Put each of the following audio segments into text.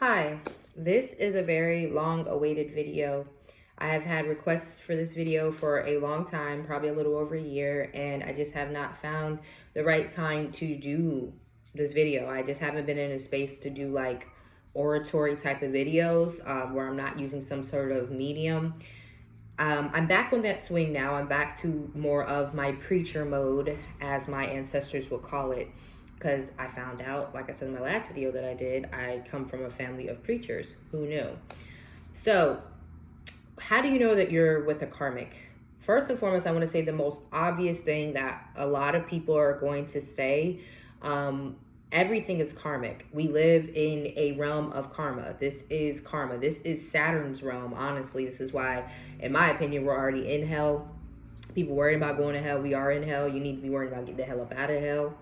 Hi, this is a very long awaited video. I have had requests for this video for a long time, probably a little over a year, and I just have not found the right time to do this video. I just haven't been in a space to do like oratory type of videos where I'm not using some sort of medium. I'm back on that swing now. I'm back to more of my preacher mode, as my ancestors would call it, because I found out, like I said in my last video that I did, I come from a family of preachers. Who knew? So, how do you know that you're with a karmic? First and foremost, I want to say the most obvious thing that a lot of people are going to say, everything is karmic. We live in a realm of karma. This is karma. This is Saturn's realm, honestly. This is why, in my opinion, we're already in hell. People worried about going to hell. We are in hell. You need to be worried about getting the hell up out of hell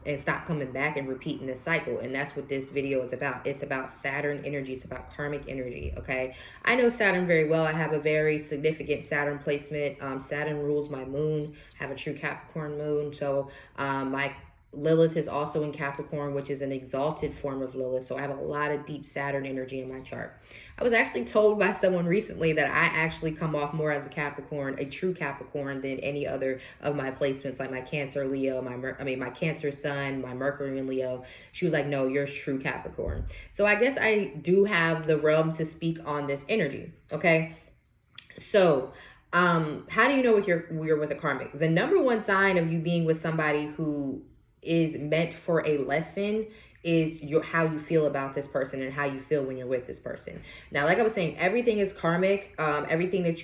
and stop coming back and repeating this cycle. And that's what this video is about. It's about Saturn energy. It's about karmic energy, okay? I know Saturn very well. I have a very significant Saturn placement. Saturn rules my moon. I have a true Capricorn moon. So my Lilith is also in Capricorn, which is an exalted form of Lilith. So I have a lot of deep Saturn energy in my chart. I was actually told by someone recently that I actually come off more as a Capricorn, a true Capricorn, than any other of my placements, like my Cancer Leo, my Cancer Sun, my Mercury in Leo. She was like, no, you're true Capricorn. So I guess I do have the realm to speak on this energy, okay? So how do you know you're with a karmic? The number one sign of you being with somebody who is meant for a lesson is how you feel about this person and how you feel when you're with this person. Now, like I was saying, everything is karmic. Everything that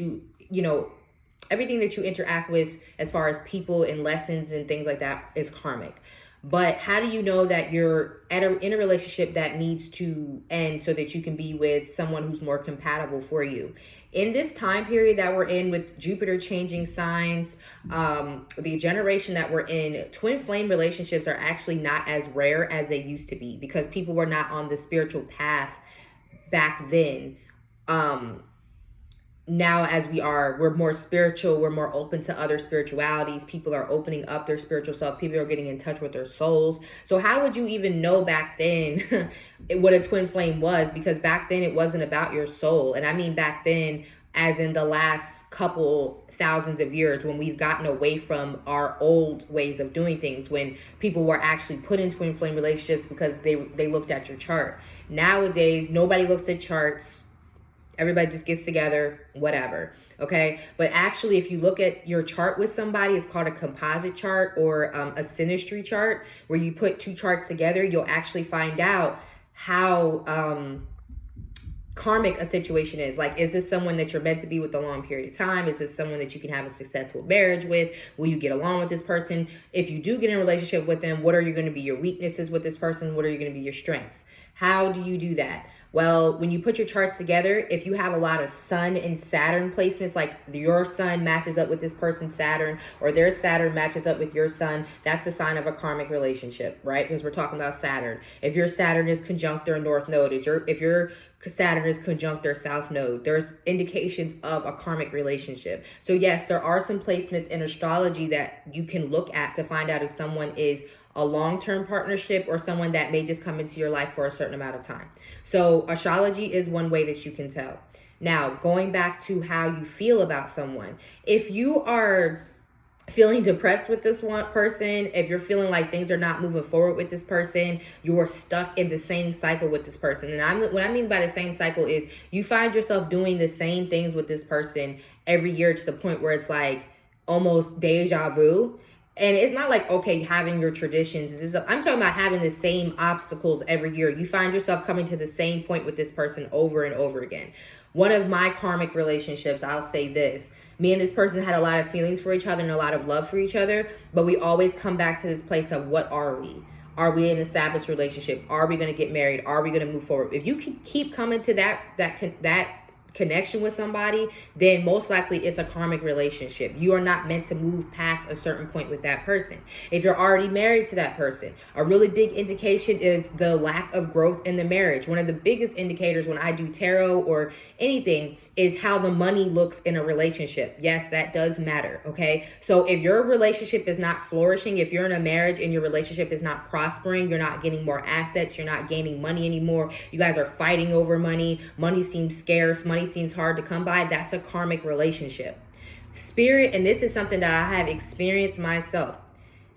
everything that you interact with as far as people and lessons and things like that is karmic. But how do you know that you're in a relationship that needs to end so that you can be with someone who's more compatible for you? In this time period that we're in, with Jupiter changing signs, the generation that we're in, twin flame relationships are actually not as rare as they used to be, because people were not on the spiritual path back then. Now, as we're more spiritual, we're more open to other spiritualities. People are opening up their spiritual self. People are getting in touch with their souls. So how would you even know back then what a twin flame was? Because back then it wasn't about your soul. And I mean back then as in the last couple thousands of years, when we've gotten away from our old ways of doing things, when people were actually put in twin flame relationships because they looked at your chart. Nowadays, nobody looks at charts. Everybody just gets together, whatever, okay? But actually, if you look at your chart with somebody, it's called a composite chart or a synastry chart, where you put two charts together. You'll actually find out how karmic a situation is. Like, is this someone that you're meant to be with a long period of time? Is this someone that you can have a successful marriage with? Will you get along with this person? If you do get in a relationship with them, what are you going to be your weaknesses with this person? What are you going to be your strengths? How do you do that? Well, when you put your charts together, if you have a lot of Sun and Saturn placements, like your Sun matches up with this person's Saturn, or their Saturn matches up with your Sun, that's a sign of a karmic relationship, right? Because we're talking about Saturn. If your Saturn is conjunct their North Node, if your Saturn is conjunct their South Node, there's indications of a karmic relationship. So yes, there are some placements in astrology that you can look at to find out if someone is a long-term partnership or someone that may just come into your life for a certain amount of time. So astrology is one way that you can tell. Now, going back to how you feel about someone, if you are feeling depressed with this one person, if you're feeling like things are not moving forward with this person, you're stuck in the same cycle with this person. And what I mean by the same cycle is you find yourself doing the same things with this person every year to the point where it's like almost deja vu. And it's not like, okay, having your traditions. I'm talking about having the same obstacles every year. You find yourself coming to the same point with this person over and over again. One of my karmic relationships, I'll say this. Me and this person had a lot of feelings for each other and a lot of love for each other. But we always come back to this place of, what are we? Are we in an established relationship? Are we going to get married? Are we going to move forward? If you keep coming to that connection with somebody, then most likely it's a karmic relationship. You are not meant to move past a certain point with that person. If you're already married to that person, a really big indication is the lack of growth in the marriage. One of the biggest indicators when I do tarot or anything is how the money looks in a relationship. Yes, that does matter. Okay. So if your relationship is not flourishing, if you're in a marriage and your relationship is not prospering, you're not getting more assets, you're not gaining money anymore, you guys are fighting over money, money seems scarce, money seems hard to come by, that's a karmic relationship. Spirit, and this is something that I have experienced myself,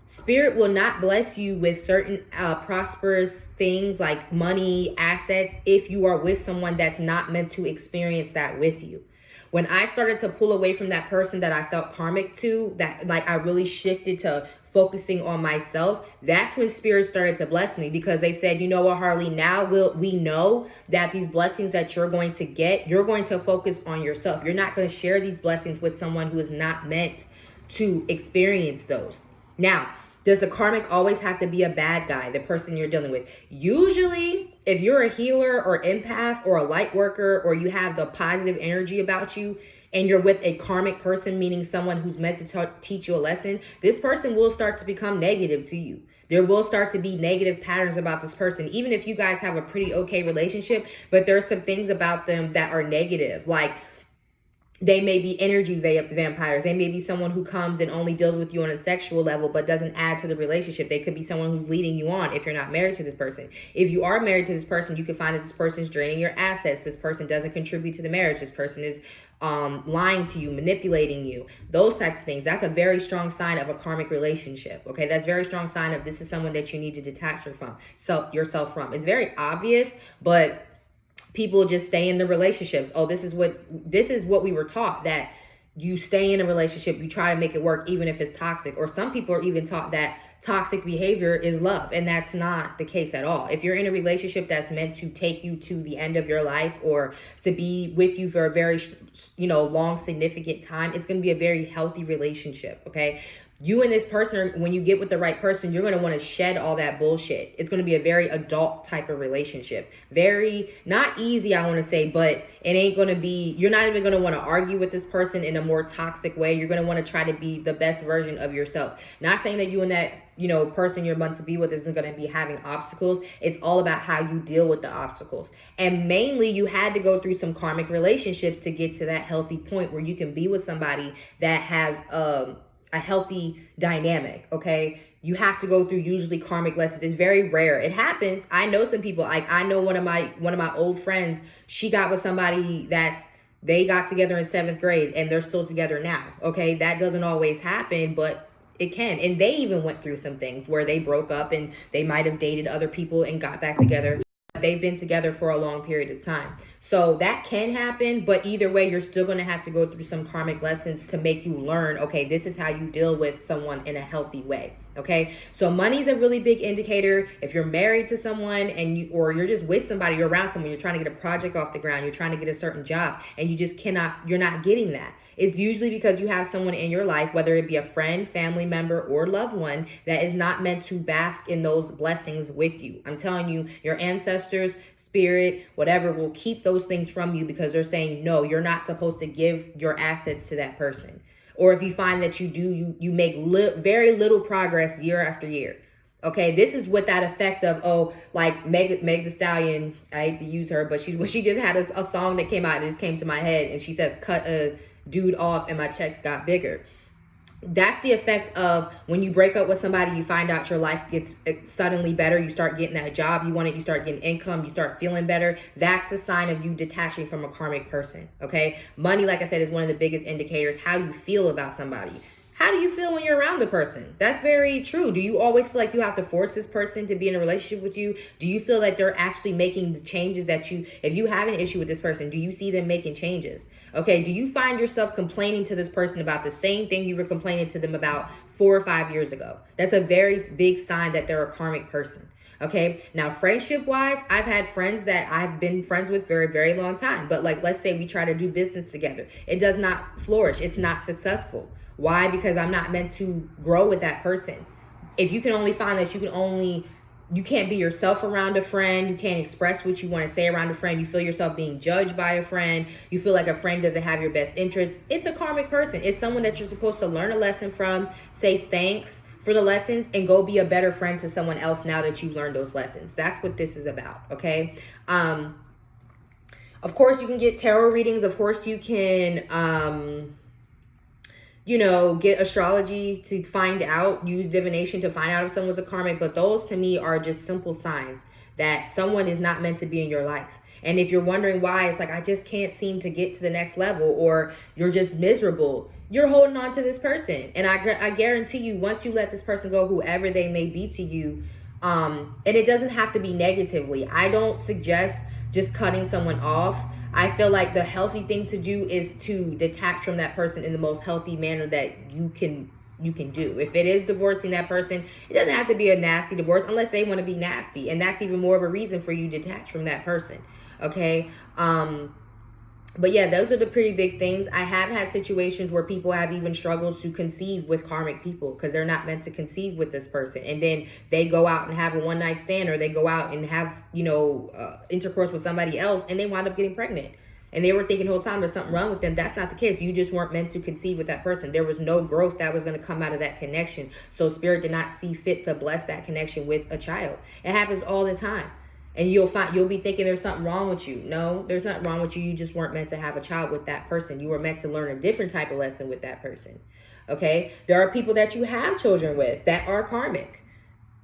Spirit will not bless you with certain prosperous things like money, assets, if you are with someone that's not meant to experience that with you. When I started to pull away from that person that I felt karmic to, that like I really shifted to focusing on myself, that's when Spirit started to bless me, because they said, you know what, Harley, now we know that these blessings that you're going to get, you're going to focus on yourself. You're not going to share these blessings with someone who is not meant to experience those. Now, does the karmic always have to be a bad guy, the person you're dealing with? Usually, if you're a healer or empath or a light worker, or you have the positive energy about you, and you're with a karmic person, meaning someone who's meant to teach you a lesson, this person will start to become negative to you. There will start to be negative patterns about this person, even if you guys have a pretty okay relationship, but there's some things about them that are negative. Like, they may be energy vampires. They may be someone who comes and only deals with you on a sexual level, but doesn't add to the relationship. They could be someone who's leading you on if you're not married to this person. If you are married to this person, you can find that this person is draining your assets. This person doesn't contribute to the marriage. This person is lying to you, manipulating you, those types of things. That's a very strong sign of a karmic relationship. Okay, that's a very strong sign of this is someone that you need to detach yourself from. It's very obvious, but people just stay in the relationships. Oh, this is what we were taught, that you stay in a relationship, you try to make it work even if it's toxic. Or some people are even taught that toxic behavior is love, and that's not the case at all. If you're in a relationship that's meant to take you to the end of your life, or to be with you for a very long significant time, it's going to be a very healthy relationship. Okay, you and this person, when you get with the right person, you're going to want to shed all that bullshit. It's going to be a very adult type of relationship. Very, not easy, I want to say, but it ain't going to be, you're not even going to want to argue with this person in a more toxic way. You're going to want to try to be the best version of yourself. Not saying that you and that, person you're meant to be with isn't going to be having obstacles. It's all about how you deal with the obstacles. And mainly, you had to go through some karmic relationships to get to that healthy point where you can be with somebody that has, a healthy dynamic. Okay, you have to go through usually karmic lessons. It's very rare. It happens. I know some people, like I know one of my old friends, she got with somebody they got together in 7th grade and they're still together now. Okay, that doesn't always happen, but it can. And they even went through some things where they broke up and they might have dated other people and got back together. They've been together for a long period of time. So that can happen, but either way, you're still going to have to go through some karmic lessons to make you learn, okay, this is how you deal with someone in a healthy way. Okay, so money is a really big indicator. If you're married to someone or you're just with somebody, you're around someone, you're trying to get a project off the ground, you're trying to get a certain job, and you're not getting that. It's usually because you have someone in your life, whether it be a friend, family member, or loved one, that is not meant to bask in those blessings with you. I'm telling you, your ancestors, spirit, whatever, will keep those things from you because they're saying, no, you're not supposed to give your assets to that person. Or if you find that you do, you make very little progress year after year. Okay, this is what that effect of, like Meg Thee Stallion, I hate to use her, but she just had a song that came out and it just came to my head, and she says, cut a dude off and my checks got bigger. That's the effect of when you break up with somebody, you find out your life gets suddenly better. You start getting that job you wanted, you start getting income, you start feeling better. That's a sign of you detaching from a karmic person, okay? Money, like I said, is one of the biggest indicators how you feel about somebody. How do you feel when you're around a person? That's very true. Do you always feel like you have to force this person to be in a relationship with you? Do you feel like they're actually making the changes that if you have an issue with this person, do you see them making changes? Okay, do you find yourself complaining to this person about the same thing you were complaining to them about 4 or 5 years ago? That's a very big sign that they're a karmic person. Okay, now friendship wise, I've had friends that I've been friends with for a very long time, but like, let's say we try to do business together. It does not flourish. It's not successful. Why? Because I'm not meant to grow with that person. If you can only find that you can only you can't be yourself around a friend. You can't express what you want to say around a friend. You feel yourself being judged by a friend. You feel like a friend doesn't have your best interests. It's a karmic person. It's someone that you're supposed to learn a lesson from, say thanks for the lessons, and go be a better friend to someone else now that you've learned those lessons. That's what this is about, okay? Of course, you can get tarot readings. Of course, you can get astrology to find out, use divination to find out if someone's a karmic. But those to me are just simple signs that someone is not meant to be in your life. And if you're wondering why, it's like, I just can't seem to get to the next level, or you're just miserable, you're holding on to this person. And I guarantee you, once you let this person go, whoever they may be to you, and it doesn't have to be negatively. I don't suggest just cutting someone off. I feel like the healthy thing to do is to detach from that person in the most healthy manner that you can do. If it is divorcing that person, it doesn't have to be a nasty divorce unless they want to be nasty. And that's even more of a reason for you to detach from that person. Okay. But yeah, those are the pretty big things. I have had situations where people have even struggled to conceive with karmic people because they're not meant to conceive with this person. And then they go out and have a one night stand, or they go out and have, intercourse with somebody else, and they wind up getting pregnant. And they were thinking the whole time there's something wrong with them. That's not the case. You just weren't meant to conceive with that person. There was no growth that was going to come out of that connection. So Spirit did not see fit to bless that connection with a child. It happens all the time. And you'll be thinking there's something wrong with you. No, there's nothing wrong with you. You just weren't meant to have a child with that person. You were meant to learn a different type of lesson with that person. Okay? There are people that you have children with that are karmic.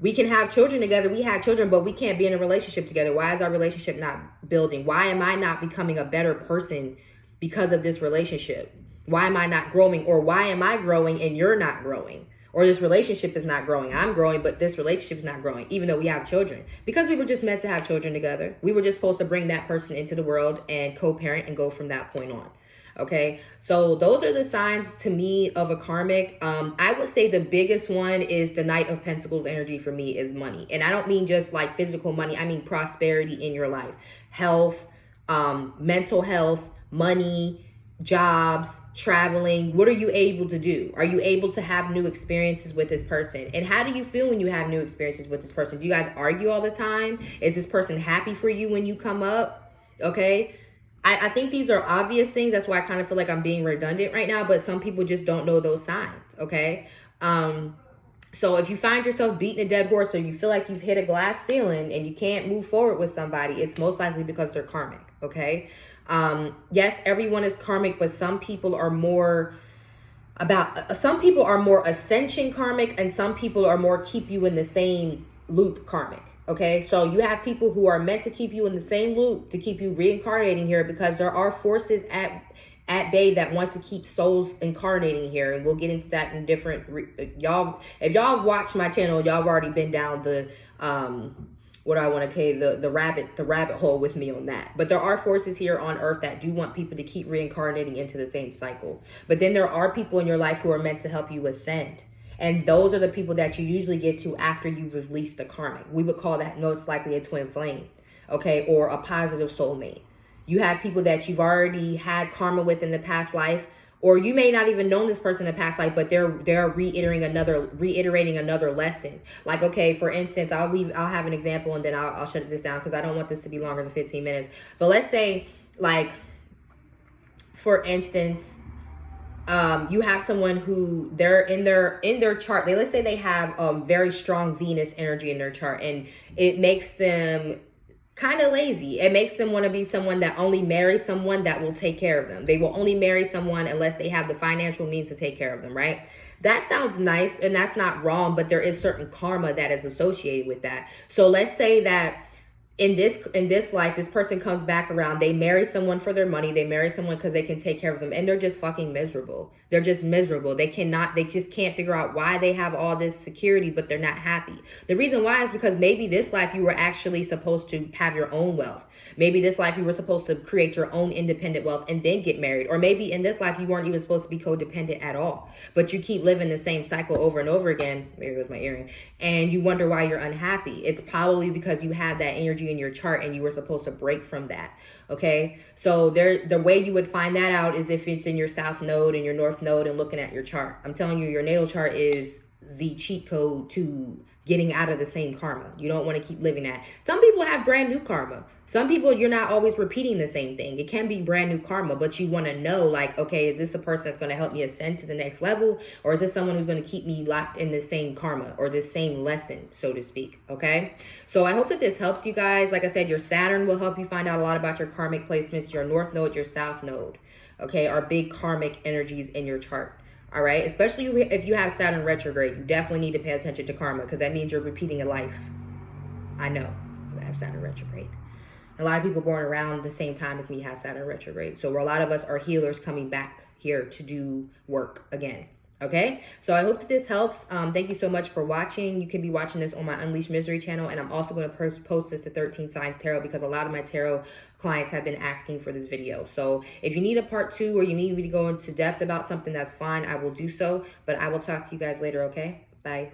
We can have children together. We have children, but we can't be in a relationship together. Why is our relationship not building? Why am I not becoming a better person because of this relationship? Why am I not growing? Or why am I growing and you're not growing? Or this relationship is not growing. I'm growing, but this relationship is not growing, even though we have children. Because we were just meant to have children together. We were just supposed to bring that person into the world and co-parent and go from that point on. Okay, so those are the signs to me of a karmic. I would say the biggest one is the Knight of Pentacles energy for me is money. And I don't mean just like physical money. I mean prosperity in your life, health, mental health, money, jobs, traveling. What are you able to do? Are you able to have new experiences with this person? And how do you feel when you have new experiences with this person? Do you guys argue all the time? Is this person happy for you when you come up? Okay. I think these are obvious things. That's why I kind of feel like I'm being redundant right now, but some people just don't know those signs. Okay. So if you find yourself beating a dead horse, or you feel like you've hit a glass ceiling and you can't move forward with somebody, it's most likely because they're karmic. Okay. Yes, everyone is karmic, but some people are more ascension karmic, and some people are more keep you in the same loop karmic. Okay, so you have people who are meant to keep you in the same loop, to keep you reincarnating here, because there are forces at bay that want to keep souls incarnating here, and we'll get into that in different if y'all have watched my channel, y'all have already been down the the rabbit hole with me on that. But there are forces here on earth that do want people to keep reincarnating into the same cycle. But then there are people in your life who are meant to help you ascend. And those are the people that you usually get to after you've released the karmic. We would call that most likely a twin flame, okay, or a positive soulmate. You have people that you've already had karma with in the past life, or you may not even known this person in the past life, but they're reiterating another lesson. Like, okay, for instance, I'll have an example, and then I'll shut this down because I don't want this to be longer than 15 minutes. But let's say, like, for instance, you have someone who they're in their chart. Let's say they have very strong Venus energy in their chart, and it makes them kind of lazy. It makes them want to be someone that only marries someone that will take care of them. They will only marry someone unless they have the financial means to take care of them, right? That sounds nice, and that's not wrong, but there is certain karma that is associated with that. So let's say that in this life, this person comes back around, they marry someone for their money, they marry someone because they can take care of them, and they're just fucking miserable. They're just miserable. They just can't figure out why they have all this security, but they're not happy. The reason why is because maybe this life you were actually supposed to have your own wealth. Maybe this life you were supposed to create your own independent wealth and then get married. Or maybe in this life you weren't even supposed to be codependent at all, but you keep living the same cycle over and over again. There goes my earring. And you wonder why you're unhappy. It's probably because you had that energy in your chart and you were supposed to break from that. Okay, so the way you would find that out is if it's in your south node and your north node and looking at your chart. I'm telling you, your natal chart is the cheat code to getting out of the same karma. You don't want to keep living that. Some people have brand new karma. Some people, you're not always repeating the same thing. It can be brand new karma, but you want to know, like, okay, is this a person that's going to help me ascend to the next level? Or is this someone who's going to keep me locked in the same karma or this same lesson, so to speak? Okay. So I hope that this helps you guys. Like I said, your Saturn will help you find out a lot about your karmic placements, your North Node, your South Node, okay, are big karmic energies in your chart. All right, especially if you have Saturn retrograde, you definitely need to pay attention to karma because that means you're repeating a life. I know, because I have Saturn retrograde. A lot of people born around the same time as me have Saturn retrograde. So a lot of us are healers coming back here to do work again. Okay, so I hope that this helps. Thank you so much for watching. You can be watching this on my Unleashed Misery channel, and I'm also going to post this to 13 Sign Tarot because a lot of my tarot clients have been asking for this video. So if you need a part 2 or you need me to go into depth about something, that's fine. I will do so, but I will talk to you guys later, okay? Bye.